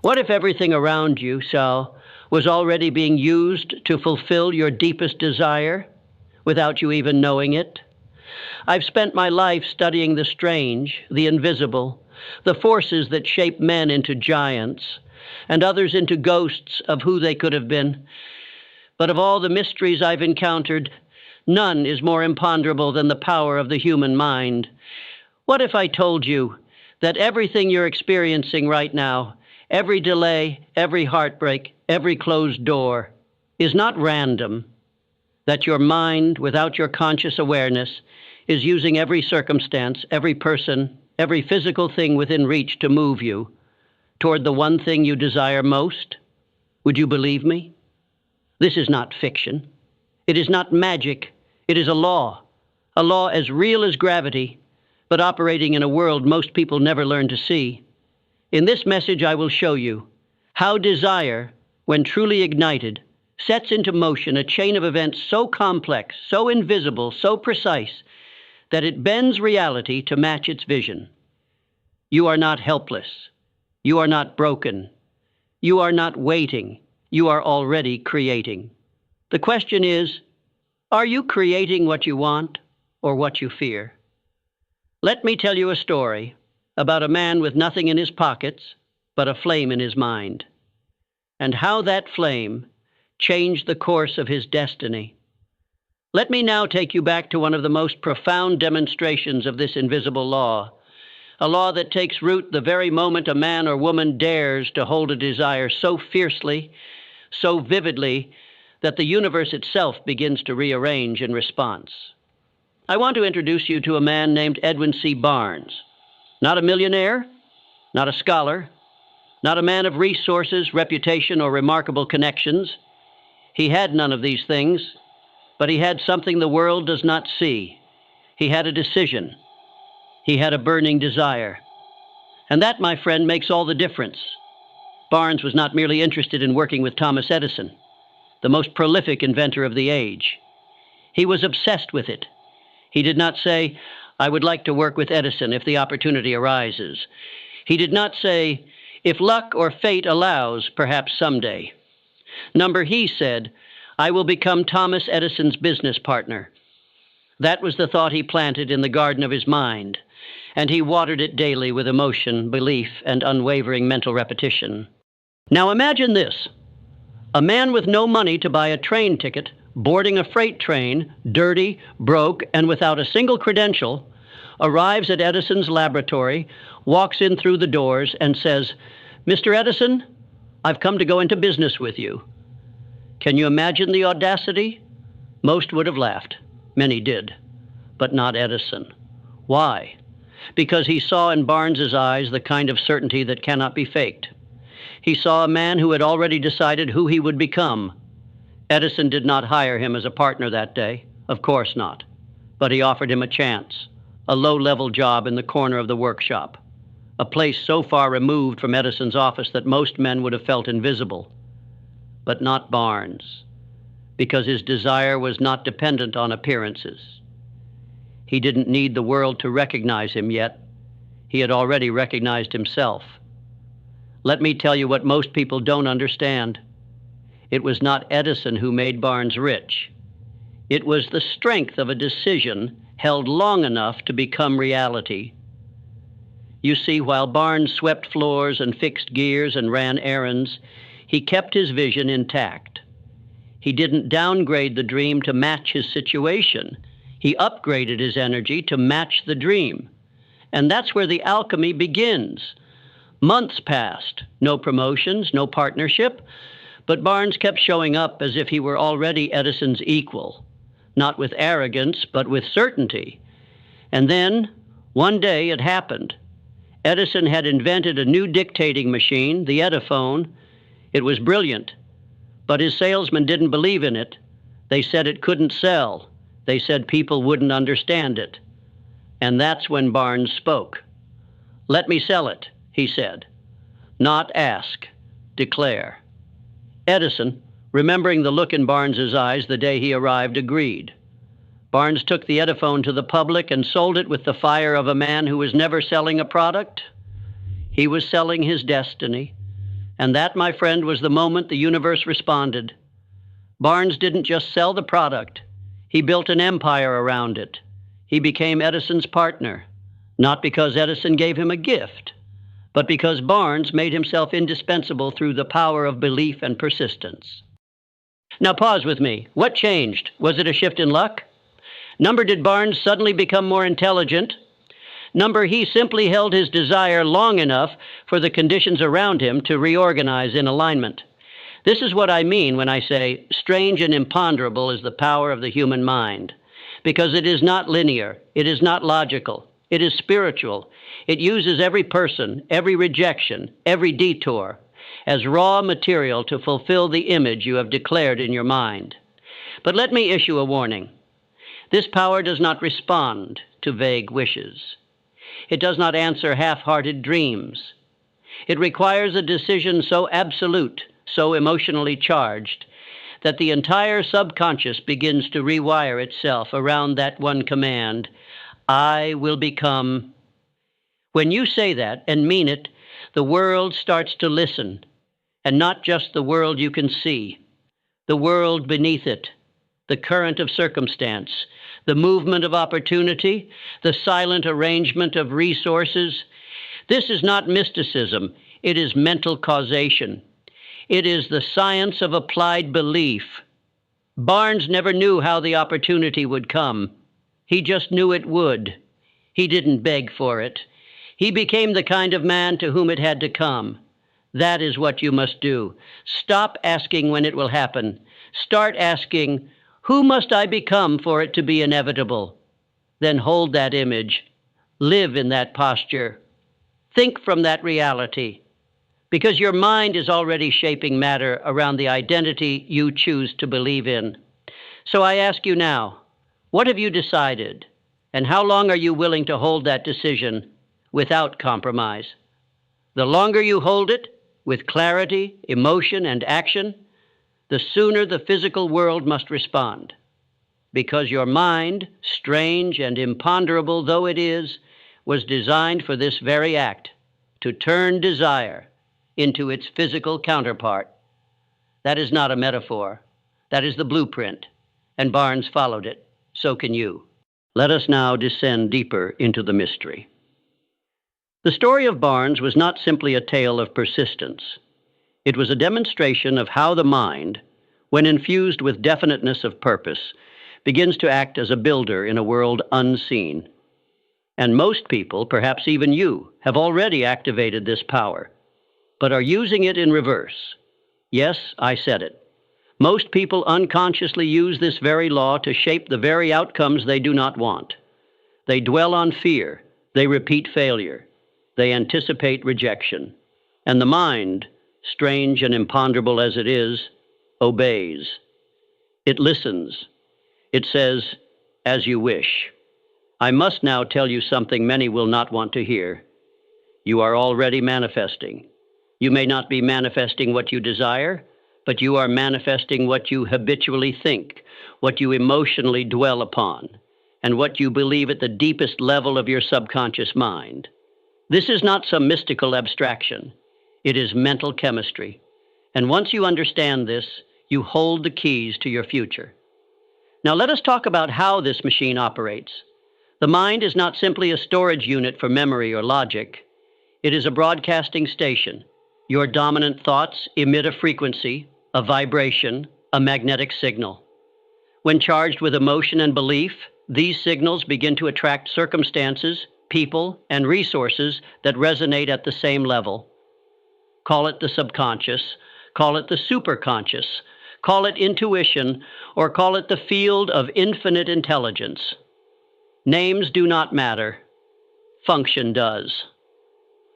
What if everything around you, Sal, was already being used to fulfill your deepest desire without you even knowing it? I've spent my life studying the strange, the invisible, the forces that shape men into giants and others into ghosts of who they could have been. But of all the mysteries I've encountered, none is more imponderable than the power of the human mind. What if I told you that everything you're experiencing right now, every delay, every heartbreak, every closed door, is not random, that your mind, without your conscious awareness, is using every circumstance, every person, every physical thing within reach to move you toward the one thing you desire most? Would you believe me? This is not fiction. It is not magic. It is a law as real as gravity, but operating in a world most people never learn to see. In this message, I will show you how desire, when truly ignited, sets into motion a chain of events so complex, so invisible, so precise, that it bends reality to match its vision. You are not helpless. You are not broken. You are not waiting. You are already creating. The question is, are you creating what you want or what you fear? Let me tell you a story about a man with nothing in his pockets but a flame in his mind, and how that flame changed the course of his destiny. Let me now take you back to one of the most profound demonstrations of this invisible law, a law that takes root the very moment a man or woman dares to hold a desire so fiercely, so vividly, that the universe itself begins to rearrange in response. I want to introduce you to a man named Edwin C. Barnes. Not a millionaire, not a scholar, not a man of resources, reputation, or remarkable connections. He had none of these things, but he had something the world does not see. He had a decision. He had a burning desire. And that, my friend, makes all the difference. Barnes was not merely interested in working with Thomas Edison, the most prolific inventor of the age. He was obsessed with it. He did not say, I would like to work with Edison if the opportunity arises. He did not say, if luck or fate allows, perhaps someday. He said, I will become Thomas Edison's business partner. That was the thought he planted in the garden of his mind, and he watered it daily with emotion, belief, and unwavering mental repetition. Now imagine this. A man with no money to buy a train ticket, boarding a freight train, dirty, broke, and without a single credential, arrives at Edison's laboratory, walks in through the doors, and says, Mr. Edison, I've come to go into business with you. Can you imagine the audacity? Most would have laughed. Many did, but not Edison. Why? Because he saw in Barnes's eyes the kind of certainty that cannot be faked. He saw a man who had already decided who he would become. Edison did not hire him as a partner that day, of course not, but he offered him a chance, a low-level job in the corner of the workshop, a place so far removed from Edison's office that most men would have felt invisible. But not Barnes, because his desire was not dependent on appearances. He didn't need the world to recognize him yet. He had already recognized himself. Let me tell you what most people don't understand. It was not Edison who made Barnes rich. It was the strength of a decision held long enough to become reality. You see, while Barnes swept floors and fixed gears and ran errands, he kept his vision intact. He didn't downgrade the dream to match his situation. He upgraded his energy to match the dream. And that's where the alchemy begins. Months passed, no promotions, no partnership, but Barnes kept showing up as if he were already Edison's equal, not with arrogance, but with certainty. And then, one day, it happened. Edison had invented a new dictating machine, the Ediphone. It was brilliant, but his salesmen didn't believe in it. They said it couldn't sell. They said people wouldn't understand it. And that's when Barnes spoke. Let me sell it, he said. Not ask, declare. Edison, remembering the look in Barnes's eyes the day he arrived, agreed. Barnes took the Ediphone to the public and sold it with the fire of a man who was never selling a product. He was selling his destiny, And that, my friend, was the moment the universe responded. Barnes didn't just sell the product. He built an empire around it. He became Edison's partner, not because Edison gave him a gift, but because Barnes made himself indispensable through the power of belief and persistence. Now pause with me. What changed? Was it a shift in luck? Number, did Barnes suddenly become more intelligent? Number, he simply held his desire long enough for the conditions around him to reorganize in alignment. This is what I mean when I say strange and imponderable is the power of the human mind, because it is not linear, it is not logical, it is spiritual. It uses every person, every rejection, every detour as raw material to fulfill the image you have declared in your mind. But let me issue a warning. This power does not respond to vague wishes. It does not answer half-hearted dreams. It requires a decision so absolute, so emotionally charged, that the entire subconscious begins to rewire itself around that one command, I will become. When you say that and mean it, the world starts to listen, and not just the world you can see, the world beneath it, the current of circumstance, the movement of opportunity, the silent arrangement of resources. This is not mysticism, it is mental causation. It is the science of applied belief. Barnes never knew how the opportunity would come. He just knew it would. He didn't beg for it. He became the kind of man to whom it had to come. That is what you must do. Stop asking when it will happen. Start asking, who must I become for it to be inevitable? Then hold that image. Live in that posture. Think from that reality. Because your mind is already shaping matter around the identity you choose to believe in. So I ask you now, what have you decided? And how long are you willing to hold that decision without compromise? The longer you hold it, with clarity, emotion, and action, the sooner the physical world must respond. Because your mind, strange and imponderable though it is, was designed for this very act, to turn desire into its physical counterpart. That is not a metaphor. That is the blueprint, and Barnes followed it. So can you. Let us now descend deeper into the mystery. The story of Barnes was not simply a tale of persistence. It was a demonstration of how the mind, when infused with definiteness of purpose, begins to act as a builder in a world unseen. And most people, perhaps even you, have already activated this power, but are using it in reverse. Yes, I said it. Most people unconsciously use this very law to shape the very outcomes they do not want. They dwell on fear. They repeat failure. They anticipate rejection. And the mind, strange and imponderable as it is, obeys. It listens. It says, as you wish. I must now tell you something many will not want to hear. You are already manifesting. You may not be manifesting what you desire, but you are manifesting what you habitually think, what you emotionally dwell upon, and what you believe at the deepest level of your subconscious mind. This is not some mystical abstraction. It is mental chemistry. And once you understand this, you hold the keys to your future. Now let us talk about how this machine operates. The mind is not simply a storage unit for memory or logic. It is a broadcasting station. Your dominant thoughts emit a frequency, a vibration, a magnetic signal. When charged with emotion and belief, these signals begin to attract circumstances, people, and resources that resonate at the same level. Call it the subconscious, call it the superconscious, call it intuition, or call it the field of infinite intelligence. Names do not matter. Function does.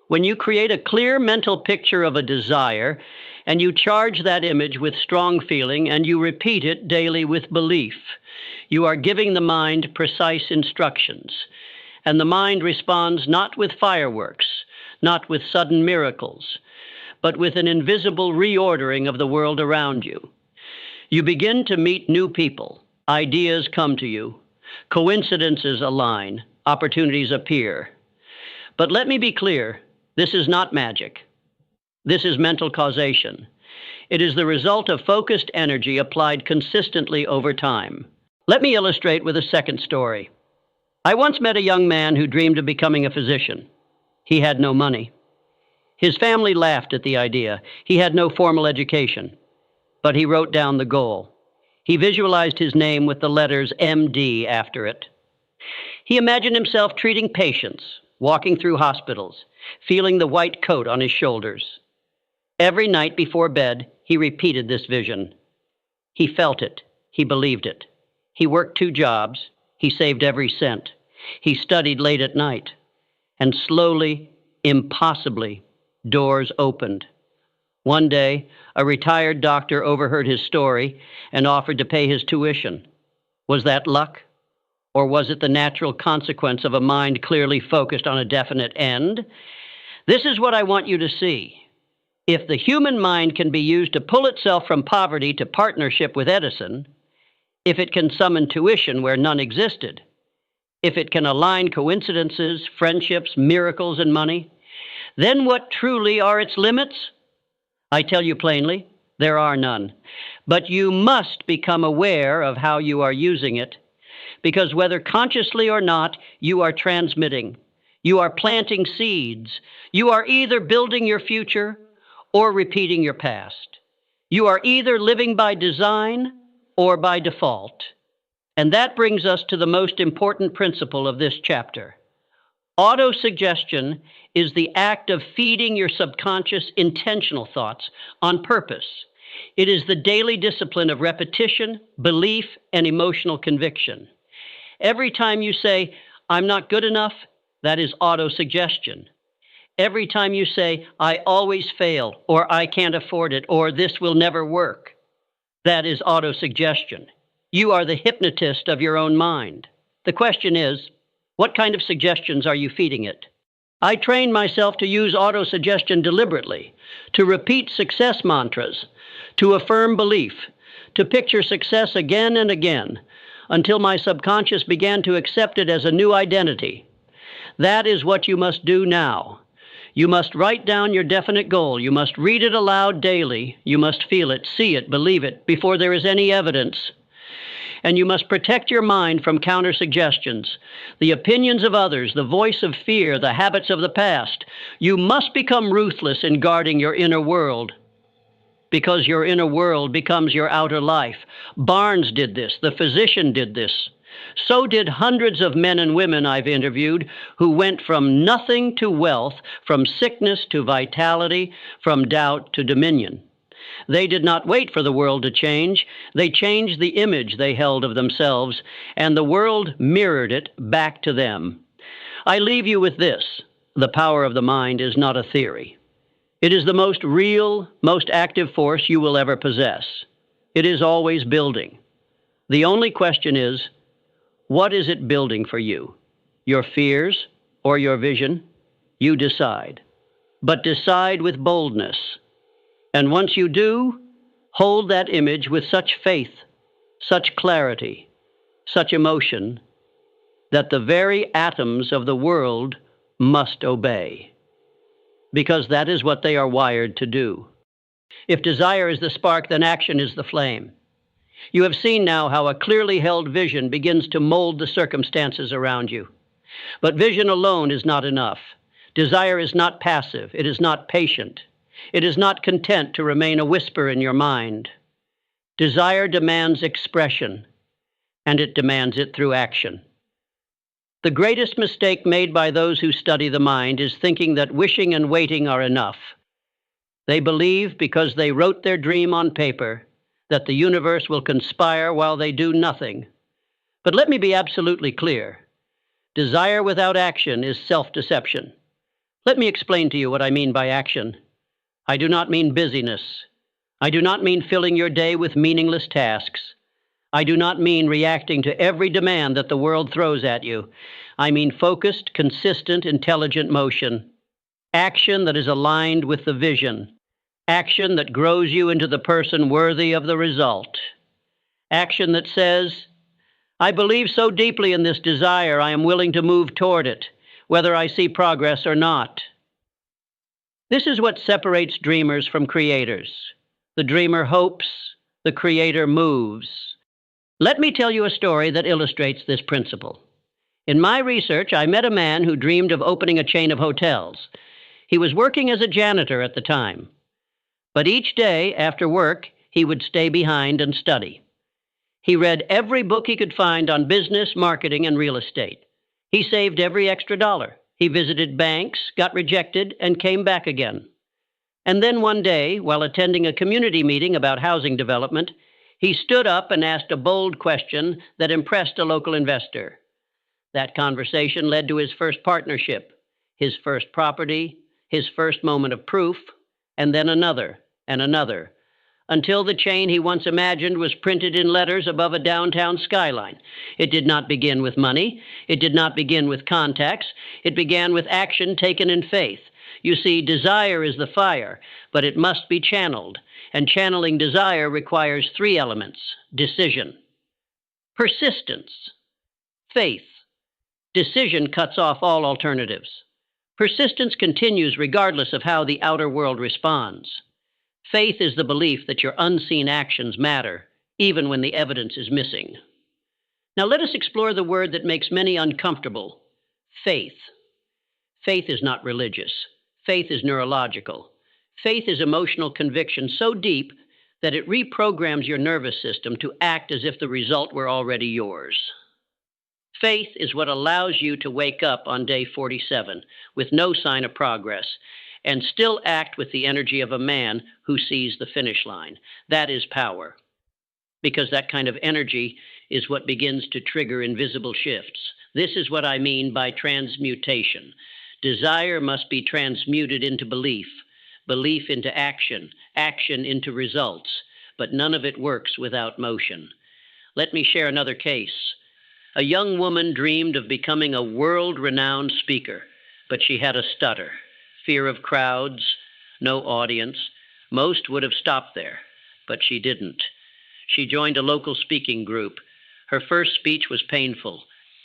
When you create a clear mental picture of a desire, and you charge that image with strong feeling, and you repeat it daily with belief, you are giving the mind precise instructions. And the mind responds not with fireworks, not with sudden miracles, but with an invisible reordering of the world around you. You begin to meet new people. Ideas come to you. Coincidences align. Opportunities appear. But let me be clear, this is not magic. This is mental causation. It is the result of focused energy applied consistently over time. Let me illustrate with a second story. I once met a young man who dreamed of becoming a physician. He had no money. His family laughed at the idea. He had no formal education. But he wrote down the goal. He visualized his name with the letters MD after it. He imagined himself treating patients, walking through hospitals, feeling the white coat on his shoulders. Every night before bed, he repeated this vision. He felt it. He believed it. He worked 2 jobs. He saved every cent. He studied late at night. And slowly, impossibly, doors opened. One day, a retired doctor overheard his story and offered to pay his tuition. Was that luck? Or was it the natural consequence of a mind clearly focused on a definite end? This is what I want you to see. If the human mind can be used to pull itself from poverty to partnership with Edison, if it can summon tuition where none existed, if it can align coincidences, friendships, miracles, and money, then what truly are its limits? I tell you plainly, there are none. But you must become aware of how you are using it, because whether consciously or not, you are transmitting. You are planting seeds. You are either building your future or repeating your past. You are either living by design or by default. And that brings us to the most important principle of this chapter. Autosuggestion is the act of feeding your subconscious intentional thoughts on purpose. It is the daily discipline of repetition, belief, and emotional conviction. Every time you say, "I'm not good enough," that is autosuggestion. Every time you say, "I always fail," or "I can't afford it," or "this will never work," that is autosuggestion. You are the hypnotist of your own mind. The question is, what kind of suggestions are you feeding it? I trained myself to use autosuggestion deliberately, to repeat success mantras, to affirm belief, to picture success again and again, until my subconscious began to accept it as a new identity. That is what you must do now. You must write down your definite goal. You must read it aloud daily. You must feel it, see it, believe it, before there is any evidence. And you must protect your mind from counter-suggestions, the opinions of others, the voice of fear, the habits of the past. You must become ruthless in guarding your inner world, because your inner world becomes your outer life. Barnes did this. The physician did this. So did hundreds of men and women I've interviewed who went from nothing to wealth, from sickness to vitality, from doubt to dominion. They did not wait for the world to change. They changed the image they held of themselves, and the world mirrored it back to them. I leave you with this. The power of the mind is not a theory. It is the most real, most active force you will ever possess. It is always building. The only question is, what is it building for you? Your fears or your vision? You decide. But decide with boldness. And once you do, hold that image with such faith, such clarity, such emotion, that the very atoms of the world must obey. Because that is what they are wired to do. If desire is the spark, then action is the flame. You have seen now how a clearly held vision begins to mold the circumstances around you. But vision alone is not enough. Desire is not passive. It is not patient. It is not content to remain a whisper in your mind. Desire demands expression, and it demands it through action. The greatest mistake made by those who study the mind is thinking that wishing and waiting are enough. They believe, because they wrote their dream on paper, that the universe will conspire while they do nothing. But let me be absolutely clear. Desire without action is self-deception. Let me explain to you what I mean by action. I do not mean busyness. I do not mean filling your day with meaningless tasks. I do not mean reacting to every demand that the world throws at you. I mean focused, consistent, intelligent motion. Action that is aligned with the vision. Action that grows you into the person worthy of the result. Action that says, I believe so deeply in this desire, I am willing to move toward it, whether I see progress or not. This is what separates dreamers from creators. The dreamer hopes, the creator moves. Let me tell you a story that illustrates this principle. In my research, I met a man who dreamed of opening a chain of hotels. He was working as a janitor at the time. But each day after work, he would stay behind and study. He read every book he could find on business, marketing, and real estate. He saved every extra dollar. He visited banks, got rejected, and came back again. And then one day, while attending a community meeting about housing development, he stood up and asked a bold question that impressed a local investor. That conversation led to his first partnership, his first property, his first moment of proof, and then another and another, until the chain he once imagined was printed in letters above a downtown skyline. It did not begin with money. It did not begin with contacts. It began with action taken in faith. You see, desire is the fire, but it must be channeled. And channeling desire requires three elements: decision, persistence, faith. Decision cuts off all alternatives. Persistence continues regardless of how the outer world responds. Faith is the belief that your unseen actions matter, even when the evidence is missing. Now let us explore the word that makes many uncomfortable: faith. Faith is not religious. Faith is neurological. Faith is emotional conviction so deep that it reprograms your nervous system to act as if the result were already yours. Faith is what allows you to wake up on day 47 with no sign of progress and still act with the energy of a man who sees the finish line. That is power, because that kind of energy is what begins to trigger invisible shifts. This is what I mean by transmutation. Desire must be transmuted into belief, belief into action, action into results, but none of it works without motion. Let me share another case. A young woman dreamed of becoming a world-renowned speaker, but she had a stutter, fear of crowds, no audience. Most would have stopped there, but she didn't. She joined a local speaking group. Her first speech was painful,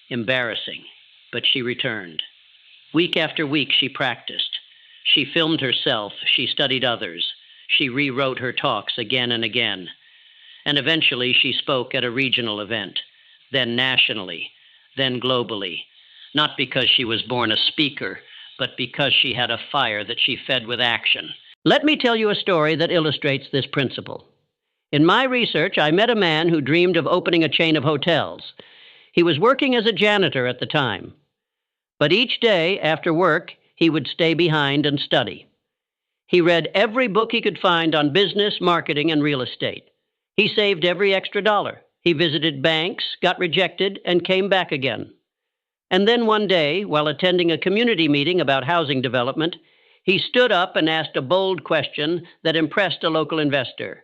embarrassing, but she returned. Week after week, she practiced. She filmed herself. She studied others. She rewrote her talks again and again. And eventually, she spoke at a regional event, then nationally, then globally, not because she was born a speaker, but because she had a fire that she fed with action. Let me tell you a story that illustrates this principle. In my research, I met a man who dreamed of opening a chain of hotels. He was working as a janitor at the time. But each day after work, he would stay behind and study. He read every book he could find on business, marketing, and real estate. He saved every extra dollar. He visited banks, got rejected, and came back again. And then one day, while attending a community meeting about housing development, he stood up and asked a bold question that impressed a local investor.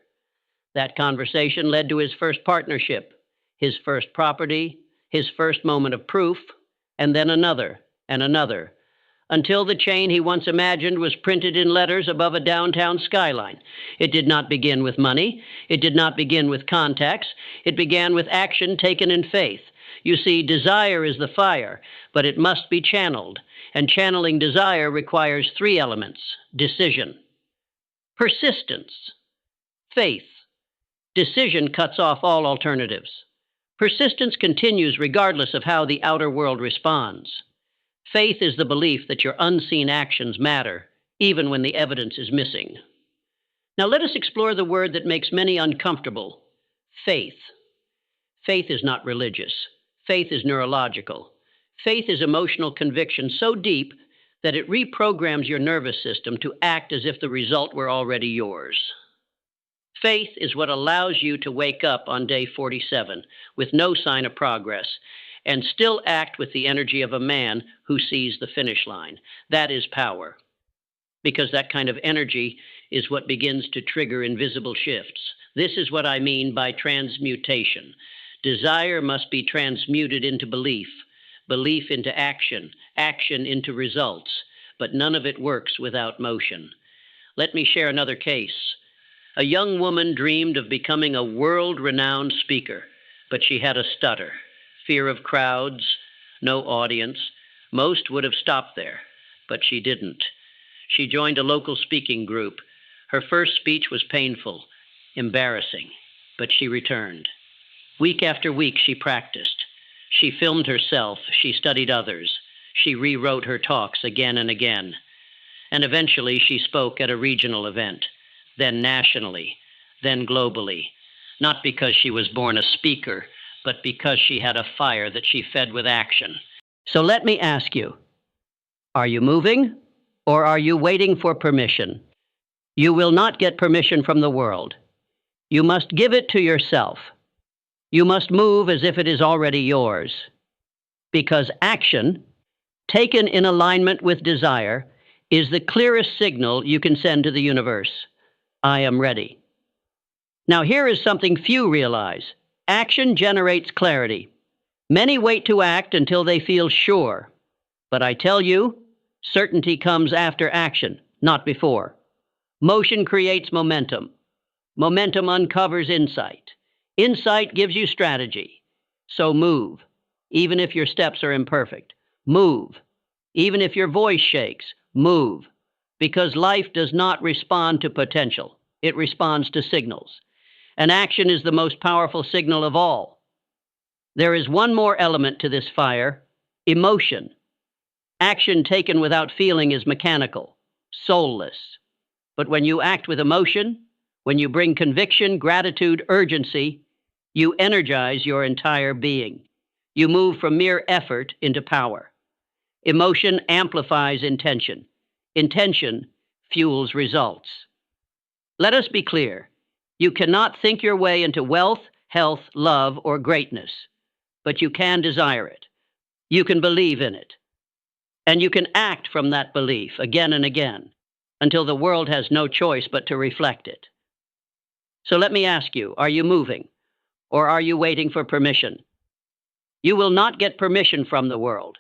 That conversation led to his first partnership, his first property, his first moment of proof, and then another and another, until the chain he once imagined was printed in letters above a downtown skyline. It did not begin with money. It did not begin with contacts. It began with action taken in faith. You see, desire is the fire, but it must be channeled. And channeling desire requires three elements: decision, persistence, faith. Decision cuts off all alternatives. Persistence continues regardless of how the outer world responds. Faith is the belief that your unseen actions matter, even when the evidence is missing. Now let us explore the word that makes many uncomfortable: faith. Faith is not religious. Faith is neurological. Faith is emotional conviction so deep that it reprograms your nervous system to act as if the result were already yours. Faith is what allows you to wake up on day 47 with no sign of progress and still act with the energy of a man who sees the finish line. That is power, because that kind of energy is what begins to trigger invisible shifts. This is what I mean by transmutation. Desire must be transmuted into belief, belief into action, action into results, but none of it works without motion. Let me share another case. A young woman dreamed of becoming a world-renowned speaker, but she had a stutter, fear of crowds, no audience. Most would have stopped there, but she didn't. She joined a local speaking group. Her first speech was painful, embarrassing, but she returned. Week after week, she practiced. She filmed herself. She studied others. She rewrote her talks again and again. And eventually, she spoke at a regional event, then nationally, then globally, not because she was born a speaker, but because she had a fire that she fed with action. So let me ask you, are you moving or are you waiting for permission? You will not get permission from the world. You must give it to yourself. You must move as if it is already yours. Because action, taken in alignment with desire, is the clearest signal you can send to the universe. I am ready. Now here is something few realize. Action generates clarity. Many wait to act until they feel sure. But I tell you, certainty comes after action, not before. Motion creates momentum. Momentum uncovers insight. Insight gives you strategy. So move, even if your steps are imperfect. Move, even if your voice shakes. Move, because life does not respond to potential. It responds to signals. And action is the most powerful signal of all. There is one more element to this fire: emotion. Action taken without feeling is mechanical, soulless. But when you act with emotion, when you bring conviction, gratitude, urgency, you energize your entire being. You move from mere effort into power. Emotion amplifies intention. Intention fuels results. Let us be clear. You cannot think your way into wealth, health, love, or greatness, but you can desire it. You can believe in it. And you can act from that belief again and again until the world has no choice but to reflect it. So let me ask you, are you moving or are you waiting for permission? You will not get permission from the world.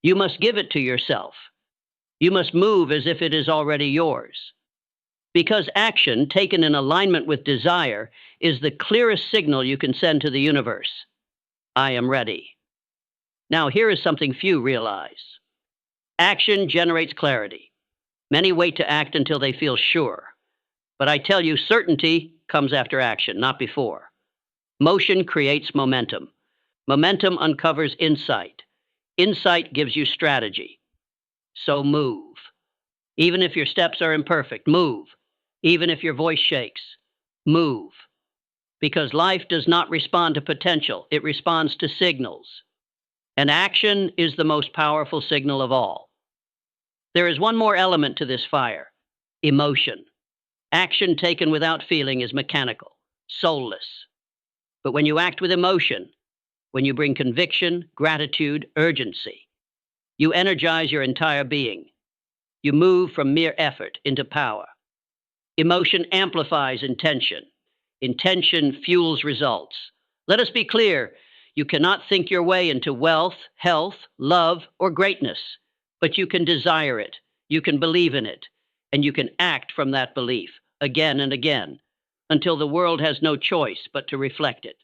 You must give it to yourself. You must move as if it is already yours. Because action, taken in alignment with desire, is the clearest signal you can send to the universe. I am ready. Now, here is something few realize. Action generates clarity. Many wait to act until they feel sure. But I tell you, certainty comes after action, not before. Motion creates momentum. Momentum uncovers insight. Insight gives you strategy. So move. Even if your steps are imperfect, move. Even if your voice shakes, move. Because life does not respond to potential, it responds to signals. And action is the most powerful signal of all. There is one more element to this fire: emotion. Action taken without feeling is mechanical, soulless. But when you act with emotion, when you bring conviction, gratitude, urgency, you energize your entire being. You move from mere effort into power. Emotion amplifies intention. Intention fuels results. Let us be clear. You cannot think your way into wealth, health, love, or greatness, but you can desire it, you can believe in it, and you can act from that belief again and again until the world has no choice but to reflect it.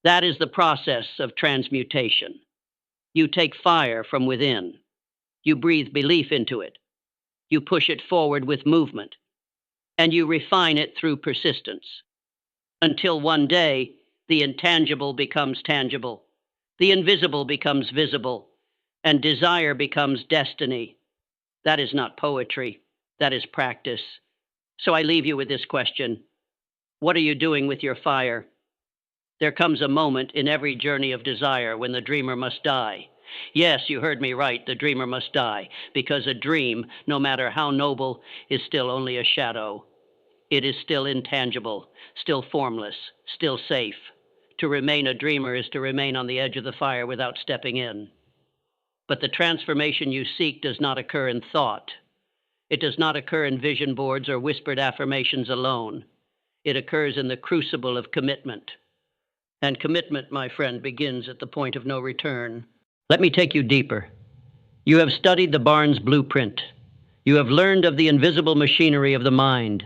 That is the process of transmutation. You take fire from within. You breathe belief into it. You push it forward with movement. And you refine it through persistence. Until one day, the intangible becomes tangible. The invisible becomes visible. And desire becomes destiny. That is not poetry. That is practice. So I leave you with this question. What are you doing with your fire? There comes a moment in every journey of desire when the dreamer must die. Yes, you heard me right, the dreamer must die, because a dream, no matter how noble, is still only a shadow. It is still intangible, still formless, still safe. To remain a dreamer is to remain on the edge of the fire without stepping in. But the transformation you seek does not occur in thought. It does not occur in vision boards or whispered affirmations alone. It occurs in the crucible of commitment. And commitment, my friend, begins at the point of no return. Let me take you deeper. You have studied the Barnes blueprint. You have learned of the invisible machinery of the mind.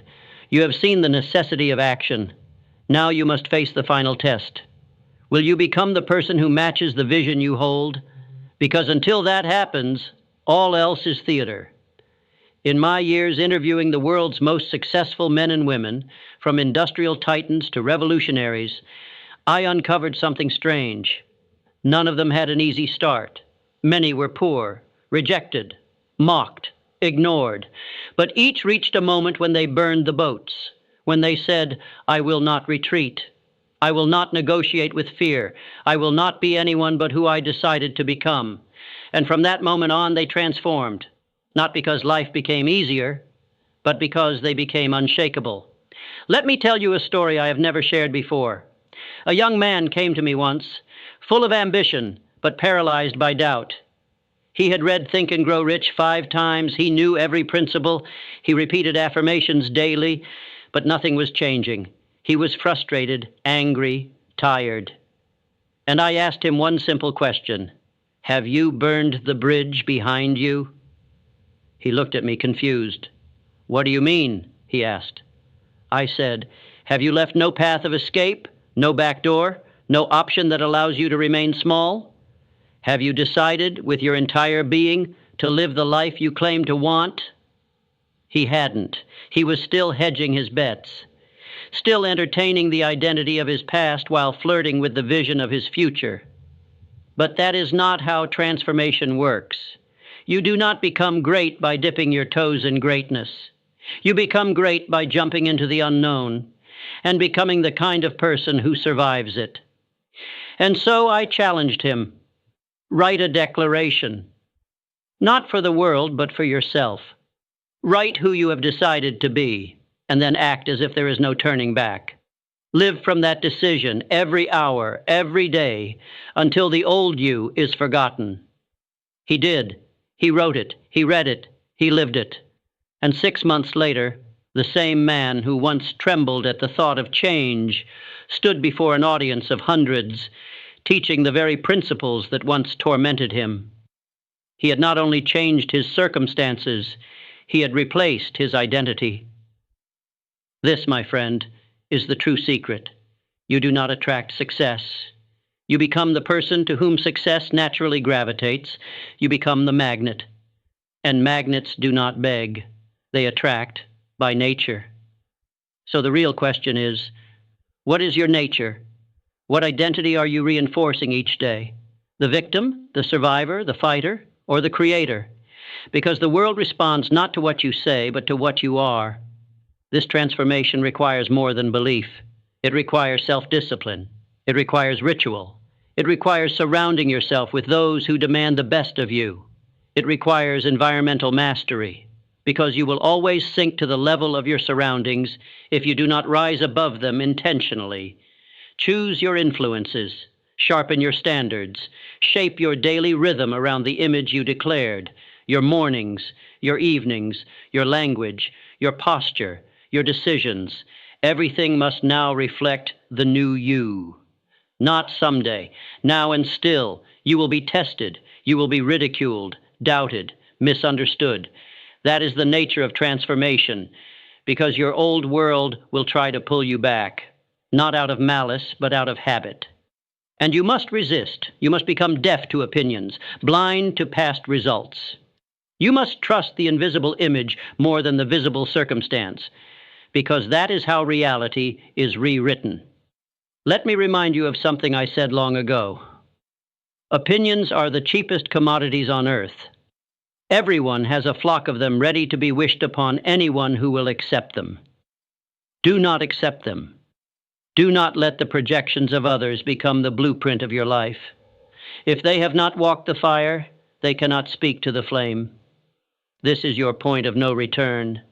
You have seen the necessity of action. Now you must face the final test. Will you become the person who matches the vision you hold? Because until that happens, all else is theater. In my years interviewing the world's most successful men and women, from industrial titans to revolutionaries, I uncovered something strange. None of them had an easy start. Many were poor, rejected, mocked, ignored, but each reached a moment when they burned the boats, when they said, "I will not retreat. I will not negotiate with fear. I will not be anyone but who I decided to become." And from that moment on, they transformed, not because life became easier, but because they became unshakable. Let me tell you a story I have never shared before. A young man came to me once, full of ambition, but paralyzed by doubt. He had read Think and Grow Rich 5 times. He knew every principle. He repeated affirmations daily, but nothing was changing. He was frustrated, angry, tired. And I asked him one simple question: "Have you burned the bridge behind you?" He looked at me confused. "What do you mean?" he asked. I said, "Have you left no path of escape, no back door, no option that allows you to remain small? Have you decided with your entire being to live the life you claim to want?" He hadn't. He was still hedging his bets, still entertaining the identity of his past while flirting with the vision of his future. But that is not how transformation works. You do not become great by dipping your toes in greatness. You become great by jumping into the unknown and becoming the kind of person who survives it. And so I challenged him. Write a declaration, not for the world, but for yourself. Write who you have decided to be, and then act as if there is no turning back. Live from that decision every hour, every day, until the old you is forgotten. He did. He wrote it. He read it. He lived it. And 6 months later, the same man who once trembled at the thought of change stood before an audience of hundreds, teaching the very principles that once tormented him. He had not only changed his circumstances, he had replaced his identity. This, my friend, is the true secret. You do not attract success. You become the person to whom success naturally gravitates. You become the magnet. And magnets do not beg. They attract by nature. So the real question is, what is your nature? What identity are you reinforcing each day? The victim, the survivor, the fighter, or the creator? Because the world responds not to what you say, but to what you are. This transformation requires more than belief. It requires self-discipline. It requires ritual. It requires surrounding yourself with those who demand the best of you. It requires environmental mastery, because you will always sink to the level of your surroundings if you do not rise above them intentionally. Choose your influences, sharpen your standards, shape your daily rhythm around the image you declared, your mornings, your evenings, your language, your posture, your decisions. Everything must now reflect the new you. Not someday, now and still. You will be tested, you will be ridiculed, doubted, misunderstood. That is the nature of transformation, because your old world will try to pull you back, not out of malice, but out of habit. And you must resist. You must become deaf to opinions, blind to past results. You must trust the invisible image more than the visible circumstance, because that is how reality is rewritten. Let me remind you of something I said long ago. Opinions are the cheapest commodities on earth. Everyone has a flock of them ready to be wished upon anyone who will accept them. Do not accept them. Do not let the projections of others become the blueprint of your life. If they have not walked the fire, they cannot speak to the flame. This is your point of no return.